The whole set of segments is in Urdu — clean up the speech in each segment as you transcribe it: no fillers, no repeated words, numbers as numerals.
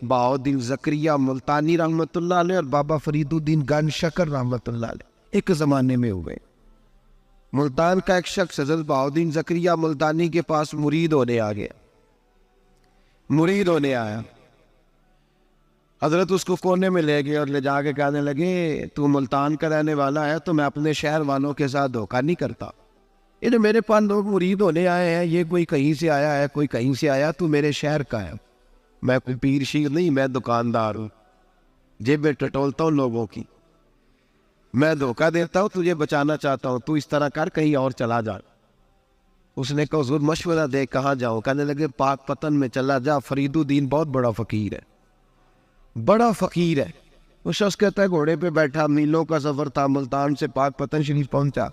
بہاؤالدین زکریا ملتانی رحمۃ اللہ علیہ اور بابا فرید الدین گنج شکر رحمۃ اللہ علیہ ایک زمانے میں ہوئے۔ ملتان کا ایک شخص حضرت بہاؤالدین زکریا ملتانی کے پاس مرید ہونے آیا۔ حضرت اس کو کونے میں لے گئے اور لے جا کے کہنے لگے تو ملتان کا رہنے والا ہے تو میں اپنے شہر والوں کے ساتھ دھوکہ نہیں کرتا، میرے پاس لوگ مرید ہونے آئے ہیں، یہ کوئی کہیں سے آیا ہے کوئی کہیں سے آیا، تو میرے شہر کا ہے، میں کوئی پیر شیر نہیں، میں دکاندار ہوں، جیبیں ٹٹولتا ہوں لوگوں کی، میں دھوکہ دیتا ہوں، تجھے بچانا چاہتا ہوں، تو اس طرح کر کہیں اور چلا جا۔ اس نے کہا حضور مشورہ دے کہاں جاؤں؟ کہنے لگے پاک پتن میں چلا جا، فرید الدین بہت بڑا فقیر ہے، بڑا فقیر ہے۔ وہ شخص کہتا ہے گھوڑے پہ بیٹھا، میلوں کا سفر تھا، ملتان سے پاک پتن شریف پہنچا،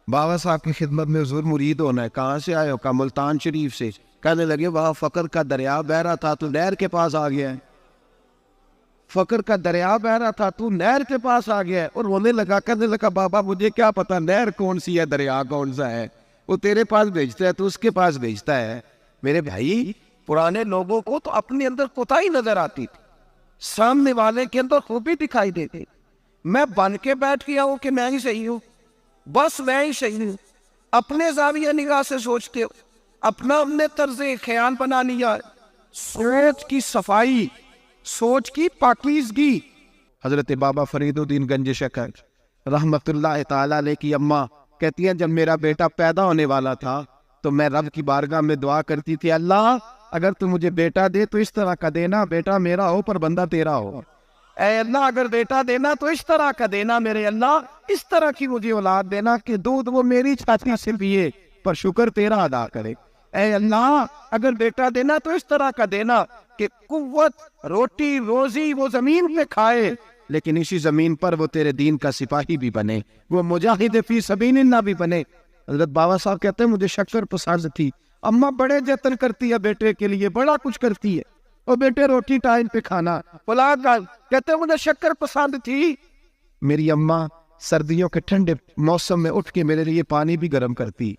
بابا صاحب کی خدمت میں حضور مرید ہونا ہے، کہاں سے آئے ہو؟ کہا ملتان شریف سے۔ کہنے لگے وہاں فقر کا دریا بہ رہا تھا تو نہر کے پاس آ گیا ہے، فقر کا دریا بہ رہا تھا تو نہر کے پاس آ گیا ہے۔ اور رونے لگا، کہنے لگا بابا مجھے کیا پتا نہر کون سی ہے دریا کون سا ہے، وہ تیرے پاس بھیجتا ہے تو اس کے پاس بھیجتا ہے۔ میرے بھائی پرانے لوگوں کو تو اپنے اندر کوتاہی نظر آتی تھی، سامنے والے کے اندر خوبی دکھائی دیتی۔ میں بن کے بیٹھ گیا ہوں کہ میں ہی صحیح ہوں، بس میں ہی صحیح ہوں، اپنے زاویہ نگاہ سے سوچتے ہو، اپنا ہم نے طرز خیال بنا لیا۔ سوچ کی صفائی، سوچ کی پاکیزگی۔ حضرت بابا فرید الدین گنج شکر رحمت اللہ تعالی علیہ کی اماں کہتی ہیں جب میرا بیٹا پیدا ہونے والا تھا تو میں رب کی بارگاہ میں دعا کرتی تھی، اللہ اگر تو مجھے بیٹا دے تو اس طرح کا دینا بیٹا میرا ہو پر بندہ تیرا ہو، اے اللہ اگر بیٹا دینا تو اس طرح کا دینا، میرے اللہ اس طرح کی مجھے اولاد دینا کہ دودھ وہ میری چھاتی سے پیے پر شکر تیرا ادا کرے، اے اللہ اگر بیٹا دینا تو اس طرح کا دینا کہ قوت روٹی روزی وہ زمین پہ کھائے لیکن اسی زمین پر وہ تیرے دین کا سپاہی بھی بنے، وہ مجاہد فی سبیل اللہ بھی بنے۔ حضرت بابا صاحب کہتے ہیں مجھے شکر پسند تھی، اماں بڑے جتن کرتی ہے بیٹے کے لیے، بڑا کچھ کرتی ہے، اور بیٹے روٹی ٹائم پہ کھانا، اولاد کہتے ہیں مجھے شکر پسند تھی۔ میری اماں سردیوں کے ٹھنڈے موسم میں اٹھ کے میرے لیے پانی بھی گرم کرتی،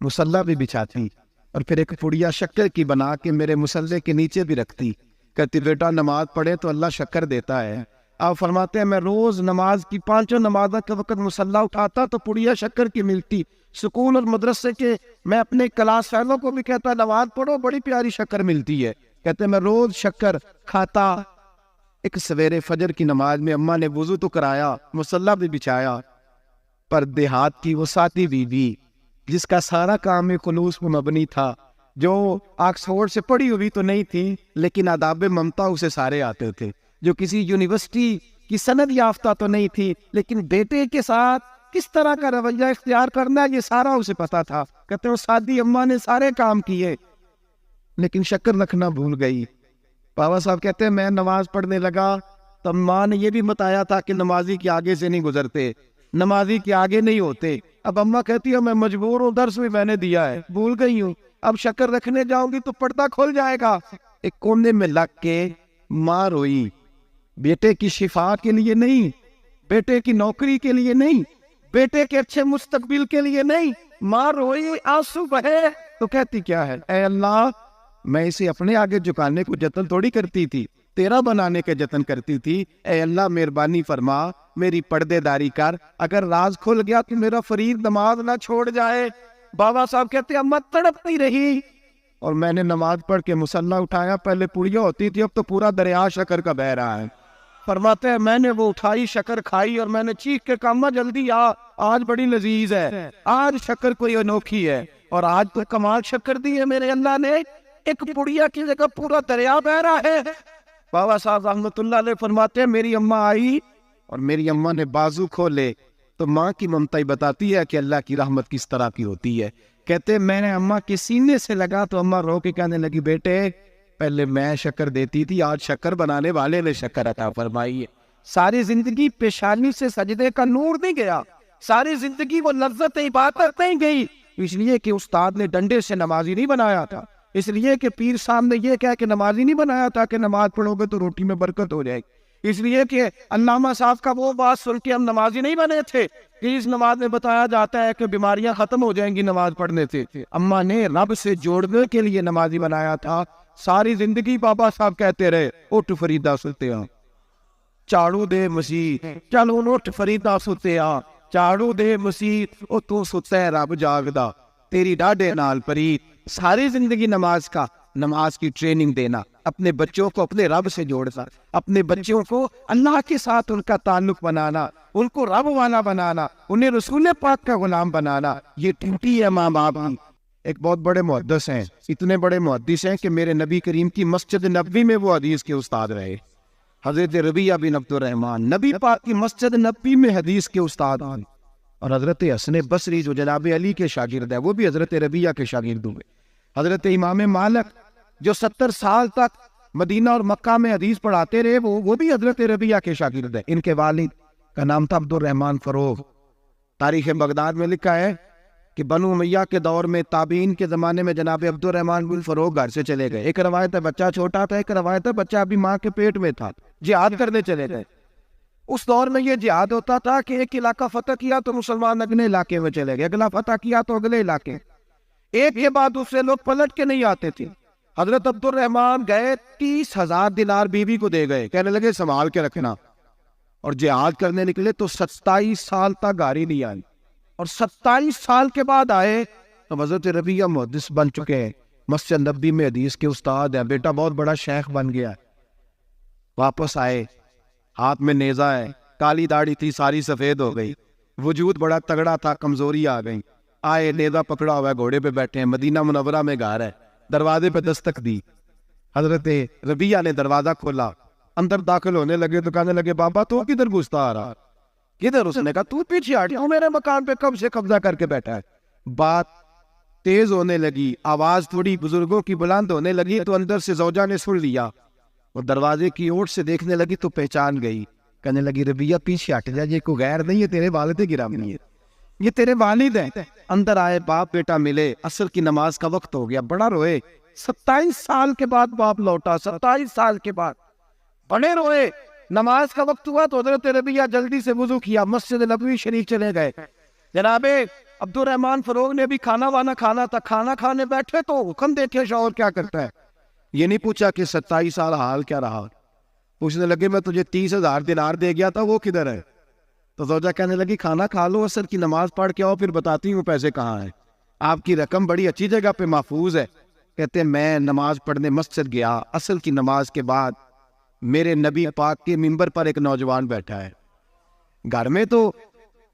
مصلی بھی بچھاتی، اور پھر ایک پڑیا شکر کی بنا کے میرے مصلی کے نیچے بھی رکھتی، کہتی بیٹا نماز پڑھے تو اللہ شکر دیتا ہے۔ آپ فرماتے ہیں میں روز نماز کی 5 نمازوں کے وقت مصلی اٹھاتا تو پڑیا شکر کی ملتی، سکول اور مدرسے کے میں اپنے کلاس فیلوں کو بھی کہتا نماز پڑھو بڑی پیاری شکر ملتی ہے، کہتے ہیں میں روز شکر کھاتا۔ ایک سویرے فجر کی نماز میں اماں نے وضو تو کرایا، مصلی بھی بچھایا، پر دیہات کی وہ ساتھی بیوی جس کا سارا کام خلوص پر مبنی تھا، جو آکسفورڈ سے پڑھی ہوئی تو نہیں تھی لیکن آداب ممتا اسے سارے آتے تھے، جو کسی یونیورسٹی کی سند یافتہ تو نہیں تھی لیکن بیٹے کے ساتھ کس طرح کا رویہ اختیار کرنا ہے یہ سارا اسے پتا تھا، کہتے ہیں سادی اماں نے سارے کام کیے لیکن شکر رکھنا بھول گئی۔ بابا صاحب کہتے ہیں میں نماز پڑھنے لگا تو اماں نے یہ بھی بتایا تھا کہ نمازی کے آگے سے نہیں گزرتے، نمازی کے آگے نہیں ہوتے۔ اب اماں کہتی ہے میں مجبور ہوں، درس بھی میں نے دیا ہے بھول گئی ہوں، اب شکر رکھنے جاؤں گی تو پردہ کھل جائے گا۔ ایک کونے میں لگ کے ماں روئی، بیٹے کی شفا کے لیے نہیں، بیٹے کی نوکری کے لیے نہیں، بیٹے کے اچھے مستقبل کے لیے نہیں، ماں روئی آنسو بہے تو کہتی کیا ہے، اے اللہ میں اسے اپنے آگے جھکانے کو جتن تھوڑی کرتی تھی، تیرا بنانے کے جتن کرتی تھی، اے اللہ مہربانی فرما میری پردے داری کر، اگر راز کھل گیا تو میرا فرید نماز نہ چھوڑ جائے۔ بابا صاحب کہتے ہیں اماں تڑپتی رہی اور میں نے نماز پڑھ کے مصلی اٹھایا، پہلے پڑیا ہوتی تھی اب تو پورا دریا شکر کا بہ رہا ہے۔ فرماتے ہیں میں نے وہ اٹھائی شکر کھائی اور میں نے چیخ کے کہا اماں جلدی آج بڑی لذیذ ہے، آج شکر کوئی انوکھی ہے، اور آج تو کمال شکر دی ہے میرے اللہ نے، ایک پڑیا کی جگہ پورا دریا بہ رہا ہے۔ بابا صاحب رحمت اللہ علیہ فرماتے ہیں میری اماں آئی اور میری اماں نے بازو کھولے تو ماں کی ممتا ہی بتاتی ہے کہ اللہ کی رحمت کس طرح کی ہوتی ہے۔ کہتے میں نے اماں کے سینے سے لگا تو اماں رو کے کہنے لگی بیٹے پہلے میں شکر دیتی تھی، آج شکر بنانے والے نے شکر عطا فرمائی ہے۔ ساری زندگی پیشانی سے سجدے کا نور نہیں گیا، ساری زندگی وہ لذت عبادت نہیں گئی، اس لیے کہ استاد نے ڈنڈے سے نمازی نہیں بنایا تھا، اس لیے کہ پیر صاحب نے یہ کہا کہ نمازی نہیں بنایا تھا کہ نماز پڑھو گے تو روٹی میں برکت ہو جائے گی، اس لیے کہ علامہ صاحب کا وہ بات سن کے ہم نمازی نہیں بنے تھے کہ اس نماز میں بتایا جاتا ہے کہ بیماریاں ختم ہو جائیں گی نماز پڑھنے سے۔ اماں نے رب سے جوڑنے کے لیے نمازی بنایا تھا، ساری زندگی بابا صاحب کہتے رہے اٹھ فریدا ستیا چاڑو دے مسیح، چلو اٹھ فریدا ستیا چاڑو دے مسیح، او تو ستا ہے رب جاگدا تیری ڈاڈے نال پریت۔ ساری زندگی نماز کی ٹریننگ دینا، اپنے بچوں کو اپنے رب سے جوڑنا، اپنے بچوں کو اللہ کے ساتھ ان کا تعلق بنانا، ان کو رب والا بنانا، انہیں رسول پاک کا غلام بنانا، یہ ڈیوٹی ہے ماں باپ کی۔ ایک بہت بڑے محدث ہیں، اتنے بڑے محدث ہیں کہ میرے نبی کریم کی مسجد نبوی میں وہ حدیث کے استاد رہے، حضرت ربیعہ بن عبد الرحمن، نبی پاک کی مسجد نبوی میں حدیث کے استاد ہیں۔ اور حضرت حسن بصری جو جناب علی کے شاگرد ہے وہ بھی حضرت ربیعہ کے شاگرد ہوئے۔ حضرت امام مالک جو 70 سال تک مدینہ اور مکہ میں حدیث پڑھاتے رہے وہ بھی حضرت ربیعہ کے شاگرد ہیں۔ ان کے والد کا نام تھا عبد الرحمن فروغ۔ تاریخ بغداد میں لکھا ہے کہ بنو امیہ کے دور میں تابعین کے زمانے میں جناب عبد الرحمن بن فروغ گھر سے چلے گئے۔ ایک روایت ہے بچہ چھوٹا تھا، ایک روایت ہے بچہ ابھی ماں کے پیٹ میں تھا، جہاد کرنے چلے گئے۔ اس دور میں یہ جہاد ہوتا تھا کہ ایک علاقہ فتح کیا تو مسلمان اگلے علاقے میں چلے گئے، اگلا فتح کیا تو اگلے علاقے، ایک کے بعد دوسرے لوگ پلٹ کے نہیں آتے تھے۔ حضرت عبد الرحمن گئے 30,000 دینار بیوی کو دے گئے، کہنے لگے سنبھال کے رکھنا، اور جہاد کرنے نکلے تو 27 سال تک گاڑی نہیں آئی، اور 27 سال کے بعد آئے تو حضرت ربیعہ محدث بن چکے ہیں، مسجد نبوی میں حدیث کے استاد ہیں، بیٹا بہت بڑا شیخ بن گیا۔ واپس آئے، ہاتھ میں نیزہ ہے، کالی داڑھی تھی ساری سفید ہو گئی، وجود بڑا تگڑا تھا، کمزوری آ گئی۔ آئے، نیزہ پکڑا ہوا ہے، گھوڑے پہ بیٹھے ہیں، مدینہ منورہ میں گھر ہے، دروازے پہ دستک دی، حضرت ربیعہ نے دروازہ کھولا، اندر داخل ہونے لگے تو کہنے لگے بابا تو کدھر گھستا آ رہا؟ کدھر؟ اس نے کہا تو پیچھے ہٹ، میرے مکان پہ کب سے قبضہ کر کے بیٹھا ہے۔ بات تیز ہونے لگی، آواز تھوڑی بزرگوں کی بلند ہونے لگی تو اندر سے زوجہ نے سن لیا، اور دروازے کی اوٹ سے دیکھنے لگی تو پہچان گئی، کہنے لگی ربیعہ پیچھے ہٹ جا، یہ کوئی غیر نہیں، یہ تیرے والد گرامی ہے، یہ تیرے والد ہیں۔ اندر آئے، باپ بیٹا ملے، عصر کی نماز کا وقت ہو گیا، بڑا روئے، 27 سال کے بعد باپ لوٹا، 27 سال کے بعد بڑے روئے۔ نماز کا وقت ہوا تو حضرت ربیعہ جلدی سے وضو کیا، مسجد نبوی شریف چلے گئے۔ جناب عبد الرحمن فروغ نے بھی کھانا وانا کھانا تھا، کھانا کھانے بیٹھے تو حکم دیکھے شوہر کیا کرتا ہے، یہ نہیں پوچھا کہ 27 سال حال کیا رہا، پوچھنے لگے میں تجھے 30,000 دینار دے گیا تھا، وہ کدھر ہے؟ تو زوجہ کہنے لگی کھانا کھا لو، عصر کی نماز پڑھ کے آؤ، پھر بتاتی ہوں پیسے کہاں ہیں، آپ کی رقم بڑی اچھی جگہ پہ محفوظ ہے۔ کہتے ہیں میں نماز پڑھنے مسجد گیا، عصر کی نماز کے بعد میرے نبی پاک کے منبر پر ایک نوجوان بیٹھا ہے، گھر میں تو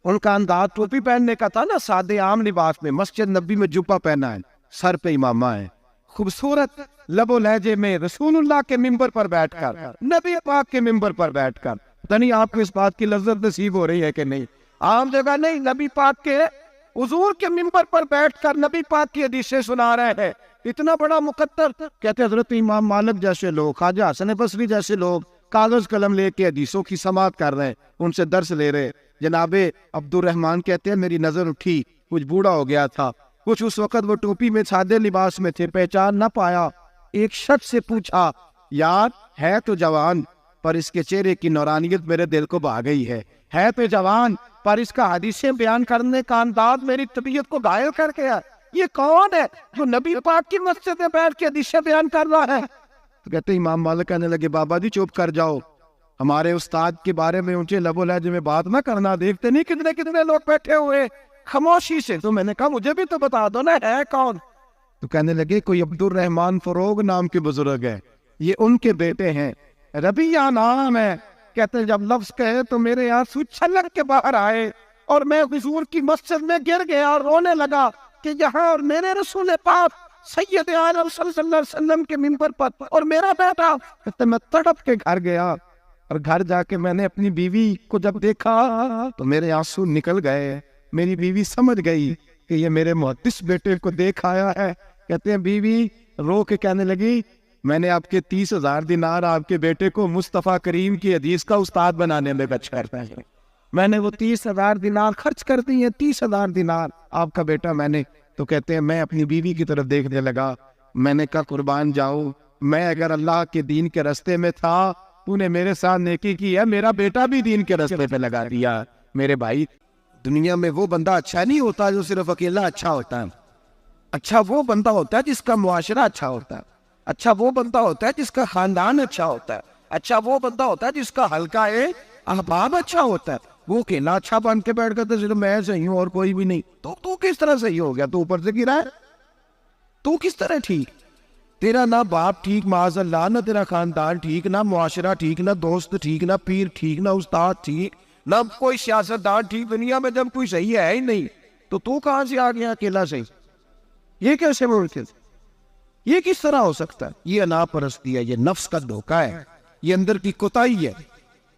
ان کا انداز ٹوپی پہننے کا تھا نا، سادے عام لباس میں، مسجد نبی میں جبہ پہنا ہے، سر پہ امامہ ہے، خوبصورت لب و لہجے میں رسول اللہ کے منبر پر بیٹھ کر، نبی پاک کے منبر پر بیٹھ کر، پتہ نہیں آپ کو اس بات کی لذت نصیب ہو رہی ہے کہ نہیں، عام جگہ نہیں، نبی پاک کے حضور کے منبر پر بیٹھ کر نبی پاک کی حدیثیں سنا رہے ہیں، اتنا بڑا مقدر۔ کہتے حضرت امام مالک جیسے لوگ، خواجہ حسن بصری جیسے لوگ کاغذ قلم لے کے حدیثوں کی سماعت کر رہے ہیں، ان سے درس لے رہے۔ جناب عبد الرحمن کہتے ہیں میری نظر اٹھی، کچھ بوڑھا ہو گیا تھا، کچھ اس وقت وہ ٹوپی میں سادے لباس میں تھے، پہچان نہ پایا۔ ایک شخص سے پوچھا یار ہے تو جوان پر اس کے چہرے کی نورانیت میرے دل کو بھا گئی ہے تو جوان پر اس کا حدیثیں بیان کرنے کا انداز میری طبیعت کو گھائل کر گیا، یہ کون ہے جو نبی پاک کی مسجد میں بیٹھ کے حدیثیں بیان کر رہا ہے؟ تو کہتے امام مالک کہنے لگے بابا جی چپ کر جاؤ، ہمارے استاد کے بارے میں اونچے لب و لہجے میں بات نہ کرنا، دیکھتے نہیں کتنے کتنے لوگ بیٹھے ہوئے خاموشی سے۔ تو میں نے کہا مجھے بھی تو بتا دو نا ہے کون؟ تو کہنے لگے کوئی عبد الرحمن فروغ نام کے بزرگ ہے، یہ ان کے بیٹے ہیں، ربیعہ نام ہے۔ کہتے ہیں جب لفظ کہے تو میرے آنسو چھلک کے باہر آئے اور میں حضور کی مسجد میں گر گیا اور رونے لگا کہ یہاں اور میرے رسول پاک سید عالم صلی اللہ علیہ وسلم کے منبر پر اور میرا بیٹا۔ کہتے میں تڑپ کے گھر گیا اور گھر جا کے میں نے اپنی بیوی کو جب دیکھا تو میرے آنسو نکل گئے، میری بیوی سمجھ گئی کہ یہ میرے محدث بیٹے کو دیکھ آیا ہے۔ کہتے ہیں بیوی رو کے کہنے لگی میں نے آپ کے 30,000 دینار آپ کے بیٹے کو مصطفیٰ کریم کی حدیث کا استاد بنانے میں خرچ کرتا ہے، میں نے وہ 30,000 دینار خرچ کر دی ہیں، 30,000 دینار آپ کا بیٹا میں نے۔ تو کہتے ہیں میں اپنی بیوی کی طرف دیکھنے لگا، میں نے کہا قربان جاؤں، میں اگر اللہ کے دین کے راستے میں تھا تو نے میرے ساتھ نیکی کی ہے، میرا بیٹا بھی دین کے راستے پہ لگا دیا۔ میرے بھائی دنیا میں وہ بندہ اچھا نہیں ہوتا جو صرف اکیلا اچھا ہوتا ہے، اچھا وہ بندہ ہوتا ہے جس کا معاشرہ اچھا ہوتا ہے۔ اچھا وہ بندہ ہوتا ہے جس کا خاندان اچھا ہوتا ہے، اچھا وہ بندہ ہوتا ہے جس کا حلقہ احباب اچھا ہوتا ہے۔ وہ اکیلا اچھا بن کے بیٹھ کر صرف میں صحیح ہوں اور کوئی بھی نہیں، تو کس طرح صحیح ہو گیا؟ تو اوپر سے گرا ہے، تو کس طرح ٹھیک؟ تیرا نہ باپ ٹھیک معاذ اللہ، نہ تیرا خاندان ٹھیک، نہ معاشرہ ٹھیک، نہ دوست ٹھیک، نہ پیر ٹھیک، نہ استاد ٹھیک، نہ کوئی سیاستدان ٹھیک، دنیا میں جب کوئی صحیح ہے ہی نہیں تو کہاں سے آ گیا اکیلا صحیح؟ یہ کیسے ممکن؟ یہ کس طرح ہو سکتا ہے؟ یہ انا پرستی ہے، یہ نفس کا دھوکہ ہے، یہ اندر کی کوتاہی ہے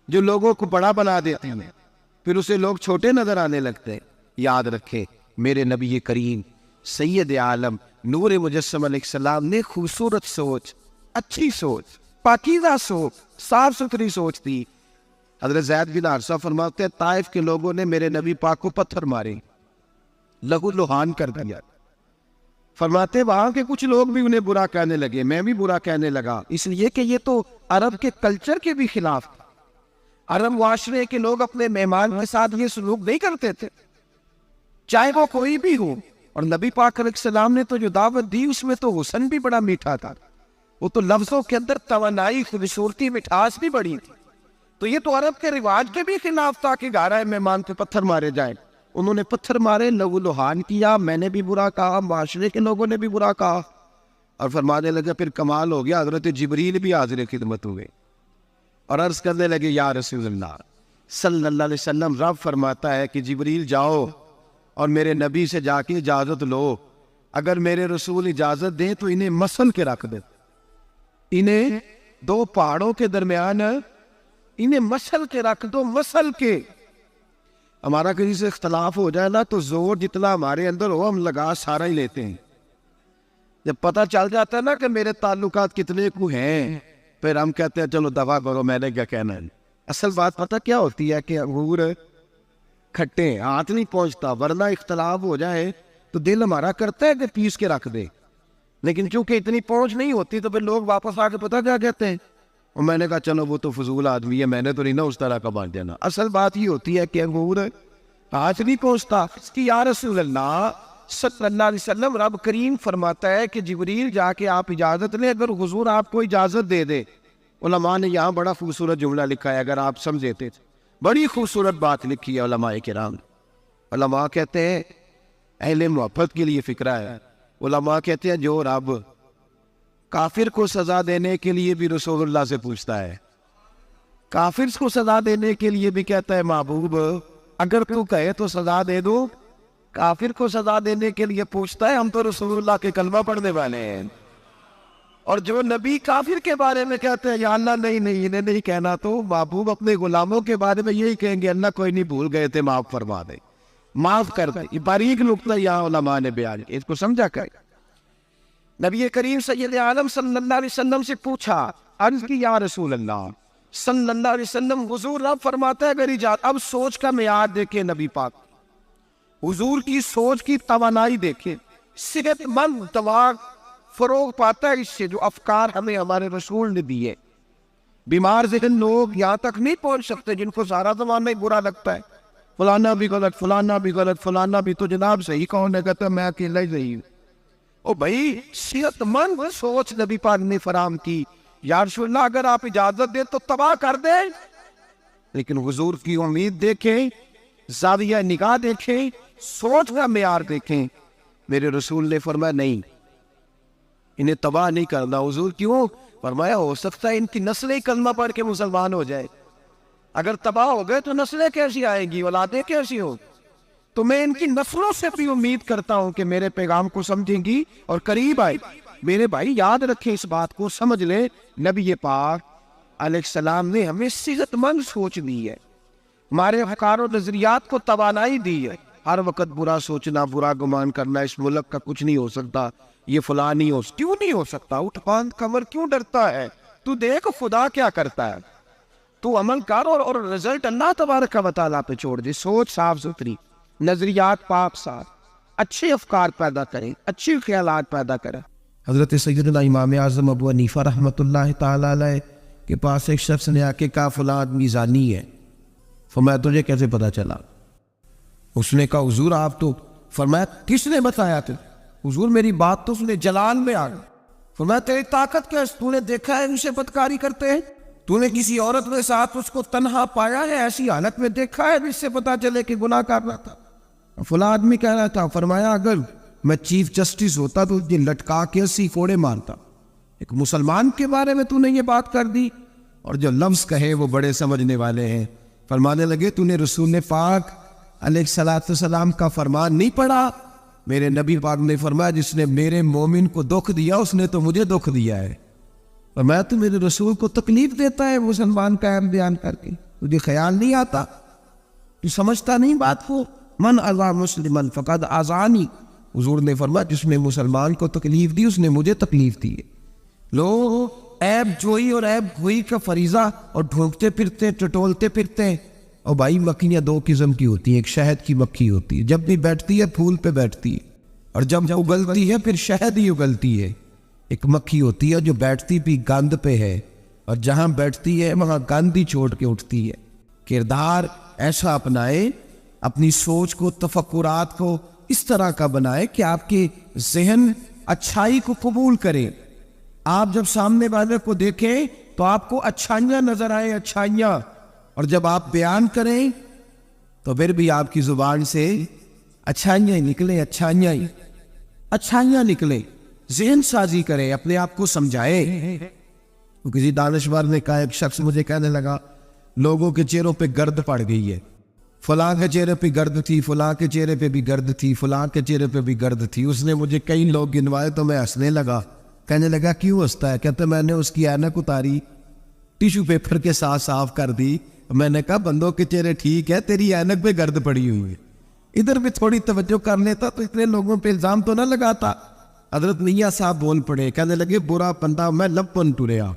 جو لوگوں کو بڑا بنا دیتے ہیں، پھر اسے لوگ چھوٹے نظر آنے لگتے ہیں۔ یاد رکھیں میرے نبی کریم سید عالم نور مجسم علیہ السلام نے خوبصورت سوچ، اچھی سوچ، پاکیزہ سوچ، صاف ستھری سوچ تھی۔ حضرت زید بن حارثہ فرماتے ہیں طائف کے لوگوں نے میرے نبی پاک کو پتھر مارے، لہو لہان کر دیا۔ فرماتے وہاں کے کچھ لوگ بھی انہیں برا کہنے لگے، میں بھی برا کہنے لگا، اس لیے کہ یہ تو عرب کے کلچر کے بھی خلاف تھا۔ عرب معاشرے کے لوگ اپنے مہمان کے ساتھ یہ سلوک نہیں کرتے تھے، چاہے وہ کوئی بھی ہو۔ اور نبی پاک علیہ السلام نے تو جو دعوت دی اس میں تو حسن بھی بڑا میٹھا تھا، وہ تو لفظوں کے اندر توانائی، خوبصورتی، مٹھاس بھی بڑی تھی۔ تو یہ تو عرب کے رواج کے بھی خلاف تھا کہ گھر آئے مہمان پہ پتھر مارے جائیں۔ انہوں نے پتھر مارے، لہو لہان کیا، میں نے بھی برا کہا، معاشرے کے لوگوں نے بھی برا کہا، اور فرمانے لگے پھر کمال ہو گیا، حضرت جبریل بھی حاضر خدمت ہوئے اور عرض کرنے لگے یا رسول اللہ صلی اللہ علیہ وسلم، رب فرماتا ہے کہ جبریل جاؤ اور میرے نبی سے جا کے اجازت لو، اگر میرے رسول اجازت دیں تو انہیں مسل کے رکھ دے، انہیں دو پہاڑوں کے درمیان انہیں مسل کے رکھ دو، مسل کے۔ ہمارا کسی سے اختلاف ہو جائے نا تو زور جتنا ہمارے اندر ہو ہم لگا سارا ہی لیتے ہیں، جب پتہ چل جاتا ہے نا کہ میرے تعلقات کتنے کو ہیں پھر ہم کہتے ہیں چلو دفع کرو، میں نے کیا کہنا ہے۔ اصل بات پتہ کیا ہوتی ہے کہ انگور کھٹے ہاتھ نہیں پہنچتا، ورنہ اختلاف ہو جائے تو دل ہمارا کرتا ہے کہ پیس کے رکھ دے، لیکن چونکہ اتنی پہنچ نہیں ہوتی تو پھر لوگ واپس آ کے پتہ کیا کہتے ہیں، اور میں نے کہا چلو وہ تو فضول آدمی ہے، میں نے تو نہیں نا اس طرح کا بانٹ دینا۔ اصل بات یہ ہوتی ہے کہ انگور ہاتھ نہیں پہنچتا اس کی۔ یا رسول اللہ صلی اللہ علیہ وسلم، رب کریم فرماتا ہے کہ جبریل جا کے آپ اجازت لیں، اگر حضور آپ کو اجازت دے دے۔ علماء نے یہاں بڑا خوبصورت جملہ لکھا ہے، اگر آپ سمجھتے بڑی خوبصورت بات لکھی ہے علماء کرام۔ علماء کہتے ہیں اہل محبت کے لیے فکرہ ہے، علماء کہتے ہیں جو رب کافر کو سزا دینے کے لیے بھی رسول اللہ سے پوچھتا ہے، کافر کو سزا دینے کے لیے بھی کہتا ہے محبوب اگر تو کہے تو سزا دے دو، کافر کو سزا دینے کے لیے پوچھتا ہے۔ ہم تو رسول اللہ کے کلمہ پڑھنے والے ہیں، اور جو نبی کافر کے بارے میں کہتے ہیں یا اللہ نہیں انہیں نہیں کہنا، تو محبوب اپنے غلاموں کے بارے میں یہی کہیں گے اللہ کوئی نہیں، بھول گئے تھے، معاف فرما دے، معاف کر دے۔ یہ باریک نقطہ یہاں علماء نے بیان کیا، اس کو سمجھا کر نبی کریم سید عالم صلی اللہ علیہ وسلم سے پوچھا، عرض کی یا رسول اللہ صلی اللہ علیہ وسلم، حضور رب فرماتا ہے اگر اجازت۔ اب سوچ کا معیار دیکھیں نبی پاک، حضور کی سوچ کی توانائی دیکھیں، صحت مند دماغ فروغ پاتا ہے اس سے، جو افکار ہمیں ہمارے رسول نے دیے۔ بیمار ذہن لوگ یہاں تک نہیں پہنچ سکتے جن کو سارا زمانہ ہی برا لگتا ہے، فلانا بھی غلط، فلانا بھی غلط، فلانا بھی، تو جناب صحیح کون ہے؟ کہتا ہے میں اکیلا ہی صحیح ہوں۔ او بھائی صحت مند سوچ نبی پاک نے فراہم کی، یا رسول اللہ اگر آپ اجازت دیں تو تباہ کر دیں، لیکن حضور کی امید دیکھیں، زاویہ نگاہ دیکھیں، سوچ کا معیار دیکھیں۔ میرے رسول نے فرمایا نہیں، انہیں تباہ نہیں کرنا۔ حضور کیوں؟ فرمایا ہو سکتا ہے ان کی نسلیں کلمہ پڑھ کے مسلمان ہو جائے، اگر تباہ ہو گئے تو نسلیں کیسی آئیں گی، اولادیں کیسی ہو؟ تو میں ان کی نسلوں سے بھی امید کرتا ہوں کہ میرے پیغام کو سمجھیں گی اور قریب آئے۔ میرے بھائی یاد رکھیں اس بات کو، سمجھ لیں نبی پاک علیہ السلام نے ہمیں صحت مند سوچ دی ہے، ہمارے افکار و نظریات کو توانائی دی ہے۔ ہر وقت برا سوچنا، برا گمان کرنا اس ملک کا کچھ نہیں ہو سکتا، یہ فلاں نہیں ہو، کیوں نہیں ہو سکتا؟ اٹھ باندھ کمر کیوں ڈرتا ہے؟ تو دیکھ خدا کیا کرتا ہے، تو عمل کر اور رزلٹ اللہ تبارک و تعالیٰ پہ چھوڑ دے۔ سوچ صاف ستھری، نظریات پاک صاف، اچھے افکار پیدا کریں، اچھے خیالات پیدا کریں۔ حضرت سیدنا امام اعظم ابو حنیفہ رحمۃ اللہ تعالیٰ علیہ کے پاس ایک شخص نے آ کے کہا فلاں آدمی زانی ہے۔ فرمایا تجھے کیسے پتا چلا؟ اس نے کہا حضور آپ تو۔ فرمایا کس نے بتایا تھے؟ حضور میری بات تو سنے، جلال میں آ گئے، فرمایا تیری طاقت کیا ہے؟ تو نے دیکھا ہے اسے بدکاری کرتے ہیں؟ تو نے کسی عورت کے ساتھ اس کو تنہا پایا ہے ایسی حالت میں دیکھا ہے جس سے پتا چلے کہ گناہ کر رہا تھا؟ فلاں آدمی کہہ رہا تھا، فرمایا اگر میں چیف جسٹس ہوتا تو یہ لٹکا کے 80 کوڑے مارتا۔ ایک مسلمان کے بارے میں تو نے یہ بات کر دی، اور جو لفظ کہے وہ بڑے سمجھنے والے ہیں۔ فرمانے لگے تو نے رسول پاک علیہ السلام کا فرمان نہیں پڑھا؟ میرے نبی پاک نے فرمایا جس نے میرے مومن کو دکھ دیا اس نے تو مجھے دکھ دیا ہے۔ فرمایا تو میرے رسول کو تکلیف دیتا ہے مسلمان کا عیب بیان کر کے، تجھے خیال نہیں آتا؟ تو سمجھتا نہیں بات کو؟ من اذا مسلمن فقد اذانی، حضور نے فرمایا جس نے مسلمان کو تکلیف دی اس نے مجھے تکلیف دی ہے۔ لوگ عیب جوئی اور عیب گوئی کا فریضہ اور ڈھونکتے پھرتے ٹٹولتے پھرتے ہیں۔ اور بھائی مکھیاں دو قسم کی ہوتی ہیں، ایک شہد کی مکھی ہوتی ہے، جب بھی بیٹھتی ہے پھول پہ بیٹھتی ہے، اور جب اگلتی ہے پھر شہد ہی اگلتی ہے۔ ایک مکھی ہوتی ہے جو بیٹھتی بھی گند پہ ہے، اور جہاں بیٹھتی ہے وہاں گند ہی چھوڑ کے اٹھتی ہے۔ کردار ایسا اپنائے، اپنی سوچ کو تفکرات کو اس طرح کا بنائے کہ آپ کے ذہن اچھائی کو قبول کرے۔ آپ جب سامنے والے کو دیکھیں تو آپ کو اچھائیاں نظر آئیں، اچھائیاں، اور جب آپ بیان کریں تو پھر بھی آپ کی زبان سے اچھائیاں نکلیں، اچھائیاں نکلیں۔ ذہن سازی کرے، اپنے آپ کو سمجھائے۔ کسی دانشور نے کہا، ایک شخص مجھے کہنے لگا لوگوں کے چہروں پہ گرد پڑ گئی ہے، فلاں کے چہرے پہ گرد تھی، فلاں کے چہرے پہ بھی گرد تھی، فلاں کے چہرے پہ بھی گرد تھی۔ اس نے مجھے کئی لوگ گنوائے تو میں ہنسنے لگا۔ کہنے لگا کیوں ہنستا ہے؟ کہتے میں نے اس کی اینک اتاری، ٹیشو پیپر کے ساتھ صاف کر دی۔ میں نے کہا بندوں کے چہرے ٹھیک ہے، تیری اینک پہ گرد پڑی ہوئی ہے، ادھر بھی تھوڑی توجہ کر لیتا تو اتنے لوگوں پہ الزام تو نہ لگاتا۔ حضرت میاں صاحب بول پڑے، کہنے لگے برا بندہ میں لپن ٹریا،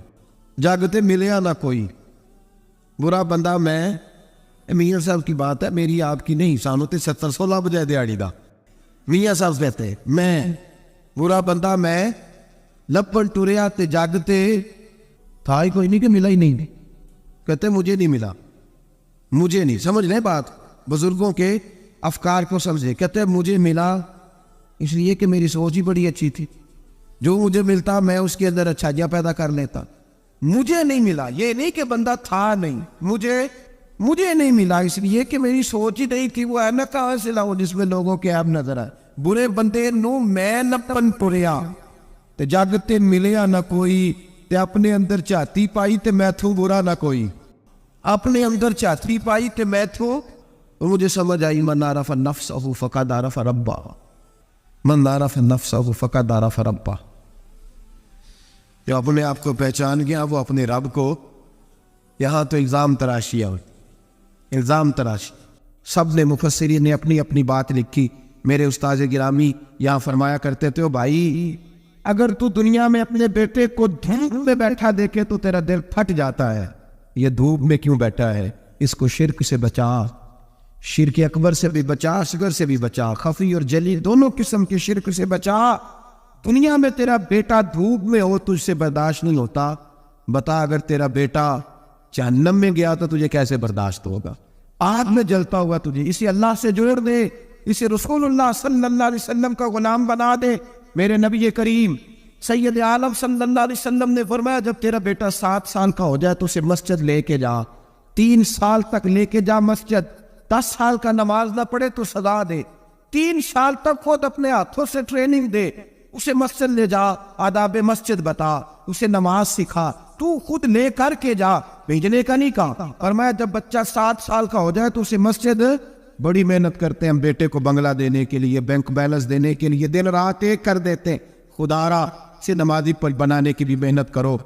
جاگتے ملیا نہ کوئی۔ برا بندہ میں، میاں صاحب کی بات ہے میری آپ کی نہیں، سانو تے 70-16 بجے دیہڑی دا۔ میاں صاحب کہتے میں برا بندہ میں لپن ٹریا تے جاگتے تھا ہی کوئی نہیں کہ ملا ہی نہیں۔ کہتے مجھے نہیں ملا، مجھے نہیں۔ سمجھ لیں بات، بزرگوں کے افکار کو سمجھے۔ کہتے مجھے ملا اس لیے کہ میری سوچ ہی بڑی اچھی تھی، جو مجھے ملتا میں اس کے اندر اچھائیاں پیدا کر لیتا۔ مجھے نہیں ملا، یہ نہیں کہ بندہ تھا نہیں، مجھے نہیں ملا اس لیے کہ میری سوچ ہی نہیں تھی۔ وہ اینک کہاں سے لاؤ جس میں لوگوں کے عیب نظر آئے؟ برے بندے نو میں لپن ٹریا تے جاگتے ملیا نہ کوئی، تے اپنے اندر چاہتی پائی تے میں تھوں برا نہ کوئی۔ اپنے اندر چاہتی پائی تے میں تھوں، اور مجھے سمجھ آئی من عرف نفسہ فقد عرف ربہ، من عرف نفسہ فقد عرف ربہ۔ جو اپنے آپ کو پہچان گیا وہ اپنے رب کو۔ یہاں تو الزام تراشی ہے، الزام تراشی۔ سب نے مفسرین نے اپنی اپنی بات لکھی۔ میرے استاد گرامی یہاں فرمایا کرتے تھے، بھائی اگر تو دنیا میں اپنے بیٹے کو دھوپ میں بیٹھا دیکھے تو تیرا دل پھٹ جاتا ہے، یہ دھوپ میں کیوں بیٹھا ہے؟ اس کو شرک سے بچا، شرک اکبر سے بھی بچا، اصغر سے بھی بچا، خفی اور جلی دونوں قسم کے شرک سے بچا۔ دنیا میں تیرا بیٹا دھوپ میں ہو تجھ سے برداشت نہیں ہوتا، بتا اگر تیرا بیٹا جہنم میں گیا تو تجھے کیسے برداشت ہوگا؟ آگ میں جلتا ہوا تجھے، اسے اللہ سے جوڑ دے، اسے رسول اللہ صلی اللہ علیہ وسلم کا غلام بنا دے۔ میرے نبی کریم سید عالم صلی اللہ علیہ وسلم نے فرمایا جب تیرا بیٹا 7 سال کا ہو جائے تو اسے مسجد لے کے جا، 3 سال تک لے کے جا مسجد، 10 سال کا نماز نہ پڑھے تو سزا دے، 3 سال تک خود اپنے ہاتھوں سے ٹریننگ دے، اسے مسجد لے جا، آداب مسجد بتا، اسے نماز سکھا، تو خود لے کر کے جا، بھیجنے کا نہیں کہا۔ فرمایا جب بچہ 7 سال کا ہو جائے تو اسے مسجد، بڑی محنت کرتے ہیں ہم بیٹے کو بنگلہ دینے کے لیے، بینک بیلنس دینے کے لیے، دن رات ایک کر دیتے ہیں، خدا را سے نمازی بنانے کی بھی محنت کرو۔